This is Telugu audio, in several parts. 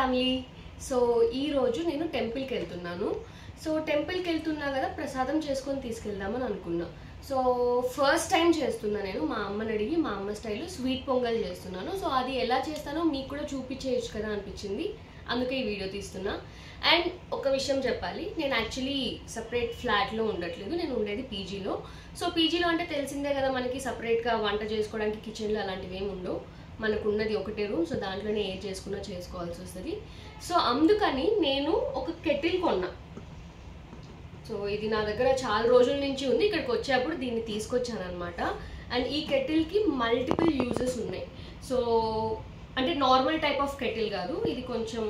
ఫ్యామిలీ. సో ఈ రోజు నేను టెంపుల్ కి వెళ్తున్నాను. సో టెంపుల్ కి వెళ్తున్నా కదా, ప్రసాదం చేసుకొని తీసుకెళ్దామని అనుకున్నా. సో ఫస్ట్ టైం చేస్తున్నా నేను. మా అమ్మని అడిగి మా అమ్మ స్టైల్లో స్వీట్ పొంగల్ చేస్తున్నాను. సో అది ఎలా చేస్తానో మీకు కూడా చూపించేయచ్చు కదా అనిపించింది, అందుకే ఈ వీడియో తీస్తున్నా. అండ్ ఒక విషయం చెప్పాలి, నేను యాక్చువల్లీ సపరేట్ ఫ్లాట్లో ఉండట్లేదు, నేను ఉండేది పీజీలో. సో పీజీలో అంటే తెలిసిందే కదా, మనకి సపరేట్గా వంట చేసుకోవడానికి కిచెన్లో అలాంటివి ఏమి ఉండవు. మనకు ఉన్నది ఒకటే రూమ్. సో దాంట్లోనే ఏది చేసుకున్నా చేసుకోవాల్సి వస్తుంది. సో అందుకని నేను ఒక కెటిల్ కొన్నా. సో ఇది నా దగ్గర చాలా రోజుల నుంచి ఉంది, ఇక్కడికి వచ్చేప్పుడు దీన్ని తీసుకొచ్చాను అనమాట. అండ్ ఈ కెటిల్కి మల్టిపుల్ యూజెస్ ఉన్నాయి. సో అంటే నార్మల్ టైప్ ఆఫ్ కెటిల్ కాదు, ఇది కొంచెం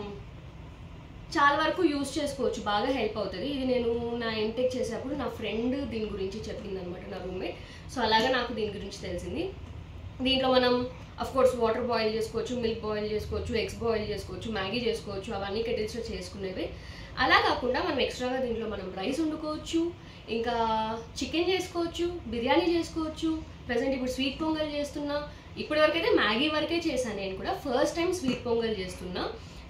చాలా వరకు యూజ్ చేసుకోవచ్చు, బాగా హెల్ప్ అవుతుంది. ఇది నేను నా ఎంటెక్ చేసేటప్పుడు నా ఫ్రెండ్ దీని గురించి చెప్పింది అనమాట, నా రూమ్మేట్. సో అలాగా నాకు దీని గురించి తెలిసింది. దీంట్లో మనం అఫ్కోర్స్ వాటర్ బాయిల్ చేసుకోవచ్చు, మిల్క్ బాయిల్ చేసుకోవచ్చు, ఎగ్స్ బాయిల్ చేసుకోవచ్చు, మ్యాగీ చేసుకోవచ్చు, అవన్నీ కెటిల్స్లో చేసుకునేవి. అలా కాకుండా మనం ఎక్స్ట్రాగా దీంట్లో మనం రైస్ వండుకోవచ్చు, ఇంకా చికెన్ చేసుకోవచ్చు, బిర్యానీ చేసుకోవచ్చు. ప్రజెంట్ ఇప్పుడు స్వీట్ పొంగల్ చేస్తున్నా. ఇప్పటివరకు అయితే మ్యాగీ వరకే చేశాను నేను కూడా, ఫస్ట్ టైం స్వీట్ పొంగల్ చేస్తున్నా.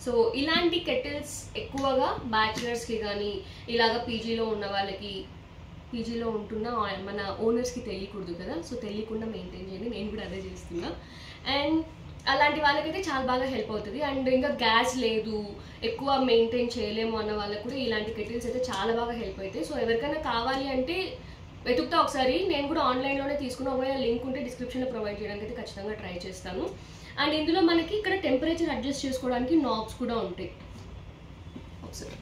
సో ఇలాంటి కెటిల్స్ ఎక్కువగా బ్యాచిలర్స్కి కానీ ఇలాగ పీజీలో ఉన్న వాళ్ళకి, పీజీలో ఉంటున్న మన ఓనర్స్కి తెలియకూడదు కదా, సో తెలియకుండా మెయింటైన్ చేయండి. నేను కూడా అదే చేస్తున్నా. అండ్ అలాంటి వాళ్ళకైతే చాలా బాగా హెల్ప్ అవుతుంది. అండ్ ఇంకా గ్యాస్ లేదు, ఎక్కువ మెయింటైన్ చేయలేము అన్న వాళ్ళకు కూడా ఇలాంటి కెటిల్స్ అయితే చాలా బాగా హెల్ప్ అవుతాయి. సో ఎవరికైనా కావాలి అంటే వెతుకుతా ఒకసారి. నేను కూడా ఆన్లైన్లోనే తీసుకున్నా, ఒకవేళ లింక్ ఉంటే డిస్క్రిప్షన్లో ప్రొవైడ్ చేయడానికి అయితే ఖచ్చితంగా ట్రై చేస్తాను. అండ్ ఇందులో మనకి ఇక్కడ టెంపరేచర్ అడ్జస్ట్ చేసుకోవడానికి నాబ్స్ కూడా ఉంటాయి ఒకసారి.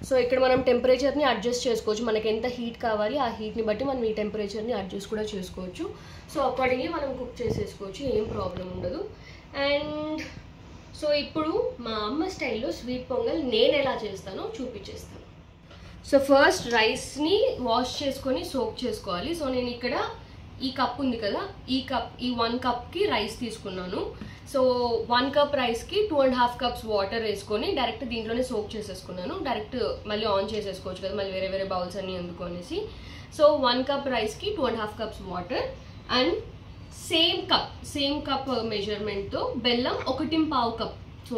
సో ఇక్కడ మనం టెంపరేచర్ని అడ్జస్ట్ చేసుకోవచ్చు, మనకి ఎంత హీట్ కావాలి ఆ హీట్ని బట్టి మనం ఈ టెంపరేచర్ని అడ్జస్ట్ కూడా చేసుకోవచ్చు. సో అకార్డింగ్లీ మనం కుక్ చేసేసుకోవచ్చు, ఏం ప్రాబ్లం ఉండదు. అండ్ సో ఇప్పుడు మా అమ్మ స్టైల్లో స్వీట్ పొంగల్ నేను ఎలా చేస్తానో చూపించేస్తాను. సో ఫస్ట్ రైస్ని వాష్ చేసుకొని సోక్ చేసుకోవాలి. సో నేను ఇక్కడ ఈ కప్ ఉంది కదా, ఈ 1 కప్కి రైస్ తీసుకున్నాను. సో 1 కప్ రైస్కి 2.5 కప్స్ వాటర్ వేసుకొని డైరెక్ట్ దీంట్లోనే సోక్ చేసేసుకున్నాను. డైరెక్ట్ మళ్ళీ ఆన్ చేసేసుకోవచ్చు కదా, మళ్ళీ వేరే వేరే బౌల్స్ అన్నీ అందుకొనేసి. సో 1 కప్ రైస్కి 2.5 cups water. And same cup మెజర్మెంట్తో బెల్లం 1.25 కప్. సో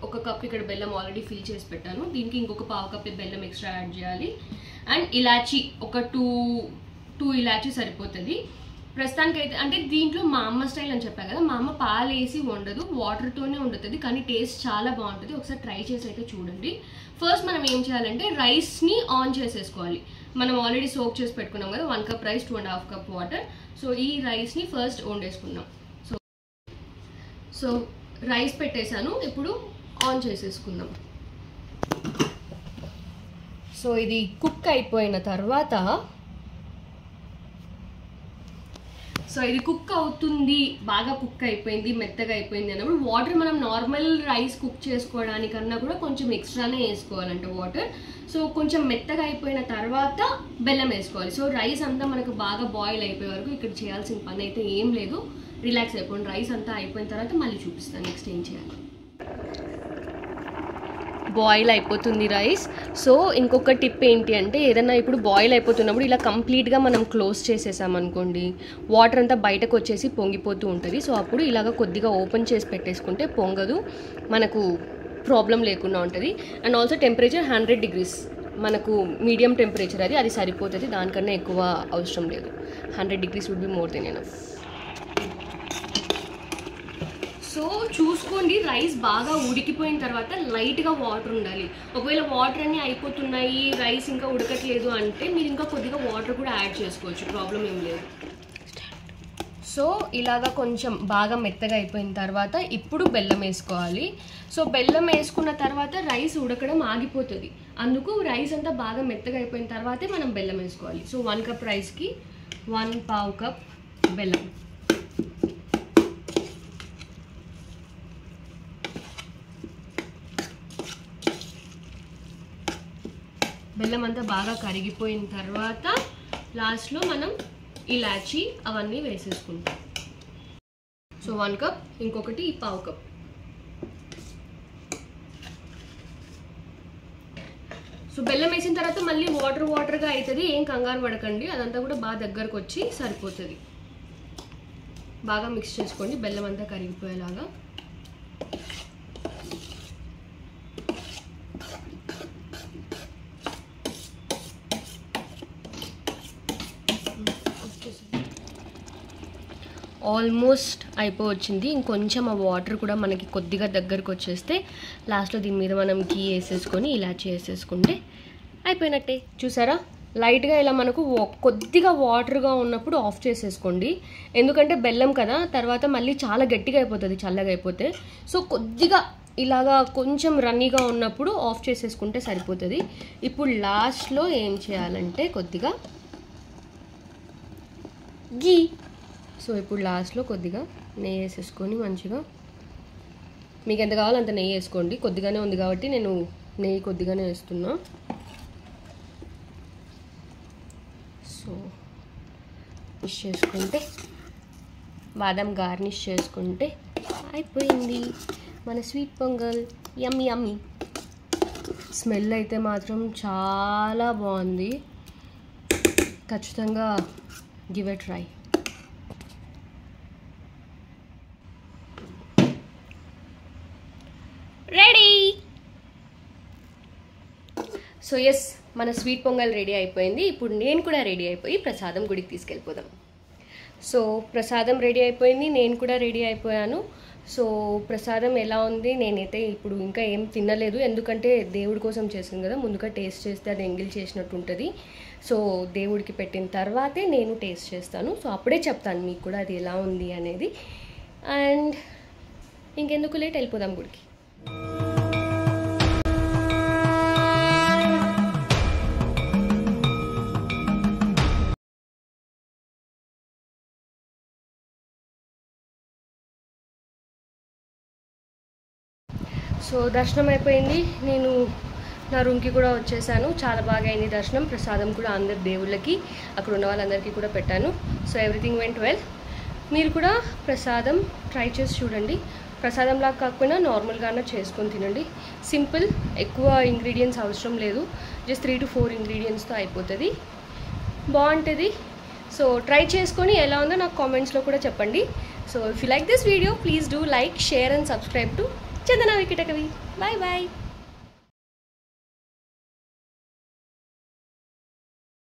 ఒక కప్ ఇక్కడ బెల్లం ఆల్రెడీ ఫిల్ చేసి పెట్టాను, దీనికి ఇంకొక 1/2 కప్ బెల్లం ఎక్స్ట్రా యాడ్ చేయాలి. అండ్ ఇలాచీ ఒక 2 ఇలాచీ సరిపోతుంది ప్రస్తుతానికైతే. అంటే దీంట్లో మా అమ్మ స్టైల్ అని చెప్పా కదా, మా అమ్మ పాలు వేసి వండదు, వాటర్తోనే వండుతుంది, కానీ టేస్ట్ చాలా బాగుంటుంది. ఒకసారి ట్రై చేసి అయితే చూడండి. ఫస్ట్ మనం ఏం చేయాలంటే రైస్ని ఆన్ చేసేసుకోవాలి. మనం ఆల్రెడీ సోక్ చేసి పెట్టుకున్నాం కదా, 1 cup rice 2.5 cup water. So ఈ రైస్ని ఫస్ట్ వండేసుకుందాం. సో రైస్ పెట్టేశాను, ఇప్పుడు ఆన్ చేసేసుకుందాం. సో ఇది కుక్ అయిపోయిన తర్వాత, సో ఇది కుక్ అవుతుంది, బాగా కుక్ అయిపోయింది, మెత్తగా అయిపోయింది అన్నప్పుడు వాటర్ మనం నార్మల్ రైస్ కుక్ చేసుకోవడానికన్నా కూడా కొంచెం ఎక్స్ట్రానే వేసుకోవాలంట వాటర్. సో కొంచెం మెత్తగా అయిపోయిన తర్వాత బెల్లం వేసుకోవాలి. సో రైస్ అంతా మనకు బాగా బాయిల్ అయిపోయే వరకు ఇక్కడ చేయాల్సిన పని అయితే ఏం లేదు, రిలాక్స్ అయిపోండి. రైస్ అంతా అయిపోయిన తర్వాత మళ్ళీ చూపిస్తాను నెక్స్ట్ ఏం చేయాలి. బాయిల్ అయిపోతుంది రైస్. సో ఇంకొక టిప్ ఏంటి అంటే, ఏదన్నా ఇప్పుడు బాయిల్ అయిపోతున్నప్పుడు ఇలా కంప్లీట్గా మనం క్లోజ్ చేసేసామనుకోండి, వాటర్ అంతా బయటకు వచ్చేసి పొంగిపోతూ ఉంటుంది. సో అప్పుడు ఇలాగ కొద్దిగా ఓపెన్ చేసి పెట్టేసుకుంటే పొంగదు, మనకు ప్రాబ్లం లేకుండా ఉంటుంది. అండ్ ఆల్సో టెంపరేచర్ 100 degrees, మనకు మీడియం టెంపరేచర్ అది సరిపోతుంది, దానికన్నా ఎక్కువ అవసరం లేదు. 100 degrees would be more than enough. So చూసుకోండి, రైస్ బాగా ఉడికిపోయిన తర్వాత లైట్గా వాటర్ ఉండాలి. ఒకవేళ వాటర్ అన్నీ అయిపోతున్నాయి, రైస్ ఇంకా ఉడకట్లేదు అంటే మీరు ఇంకా కొద్దిగా వాటర్ కూడా యాడ్ చేసుకోవచ్చు, ప్రాబ్లం ఏం లేదు. సో ఇలాగా కొంచెం బాగా మెత్తగా అయిపోయిన తర్వాత ఇప్పుడు బెల్లం వేసుకోవాలి. సో బెల్లం వేసుకున్న తర్వాత రైస్ ఉడకడం ఆగిపోతుంది, అందుకు రైస్ అంతా బాగా మెత్తగా అయిపోయిన తర్వాతే మనం బెల్లం వేసుకోవాలి. సో 1 కప్ రైస్కి 1/2 కప్ బెల్లం. బెల్లం అంతా బాగా కరిగిపోయిన తర్వాత లాస్ట్లో మనం ఇలాచీ అవన్నీ వేసేసుకుంటాం. సో 1 కప్, ఇంకొకటి 1/2 కప్. సో బెల్లం వేసిన తర్వాత మళ్ళీ వాటర్గా అవుతుంది, ఏం కంగారు పడకండి, అదంతా కూడా బాగా దగ్గరకు వచ్చి సరిపోతుంది. బాగా మిక్స్ చేసుకోండి బెల్లం అంతా కరిగిపోయేలాగా. ఆల్మోస్ట్ అయిపోవచ్చింది. ఇంకొంచెం ఆ వాటర్ కూడా మనకి కొద్దిగా దగ్గరకు వచ్చేస్తే లాస్ట్లో దీని మీద మనం ఘీ వేసేసుకొని ఇలాచి వేసేసుకుంటే అయిపోయినట్టే. చూసారా, లైట్గా ఇలా మనకు కొద్దిగా వాటర్గా ఉన్నప్పుడు ఆఫ్ చేసేసుకోండి. ఎందుకంటే బెల్లం కదా, తర్వాత మళ్ళీ చాలా గట్టిగా అయిపోతుంది చల్లగా అయిపోతే. సో కొద్దిగా ఇలాగా కొంచెం రన్నీగా ఉన్నప్పుడు ఆఫ్ చేసేసుకుంటే సరిపోతుంది. ఇప్పుడు లాస్ట్లో ఏం చేయాలంటే కొద్దిగా ఘీ. సో ఇప్పుడు లాస్ట్లో కొద్దిగా నెయ్యి వేసేసుకొని మంచిగా, మీకు ఎంత కావాలో అంత నెయ్యి వేసుకోండి. కొద్దిగానే ఉంది కాబట్టి నేను నెయ్యి కొద్దిగానే వేస్తున్నా. సో గార్నిష్ చేసుకుంటే, బాదం గార్నిష్ చేసుకుంటే అయిపోయింది మన sweet pongal. Yummy yummy. Smell అయితే మాత్రం చాలా బాగుంది. ఖచ్చితంగా give a try. Ready. So yes, మన స్వీట్ పొంగల్ రెడీ అయిపోయింది. ఇప్పుడు నేను కూడా రెడీ అయిపోయి ప్రసాదం గుడికి తీసుకెళ్ళిపోదాం. సో ప్రసాదం రెడీ అయిపోయింది, నేను కూడా రెడీ అయిపోయాను. సో ప్రసాదం ఎలా ఉంది, నేనైతే ఇప్పుడు ఇంకా ఏం తినలేదు, ఎందుకంటే దేవుడి కోసం చేసింది కదా, ముందుగా టేస్ట్ చేస్తే అది ఎంగిల్ చేసినట్టు ఉంటుంది. సో దేవుడికి పెట్టిన తర్వాతే నేను టేస్ట్ చేస్తాను. సో అప్పుడే చెప్తాను మీకు కూడా అది ఎలా ఉంది అనేది. అండ్ ఇంకెందుకు లేట్, వెళ్ళిపోదాం గుడికి. సో దర్శనం అయిపోయింది, నేను నా రూమ్కి కూడా వచ్చేసాను. చాలా బాగా అయింది దర్శనం. ప్రసాదం కూడా అందరి దేవుళ్ళకి, అక్కడ ఉన్న వాళ్ళందరికీ కూడా పెట్టాను. So everything went well. మీరు కూడా ప్రసాదం ట్రై చేసి చూడండి. ప్రసాదంలాగా కాకపోయినా నార్మల్గానే చేసుకొని తినండి. సింపుల్, ఎక్కువ ఇంగ్రీడియంట్స్ అవసరం లేదు. జస్ట్ 3 to 4 ఇంగ్రీడియంట్స్తో అయిపోతుంది, బాగుంటుంది. సో ట్రై చేసుకొని ఎలా ఉందో నాకు కామెంట్స్లో కూడా చెప్పండి. So if you like this video, please do like, share and subscribe to Chandana Vikitakavi. Bye bye.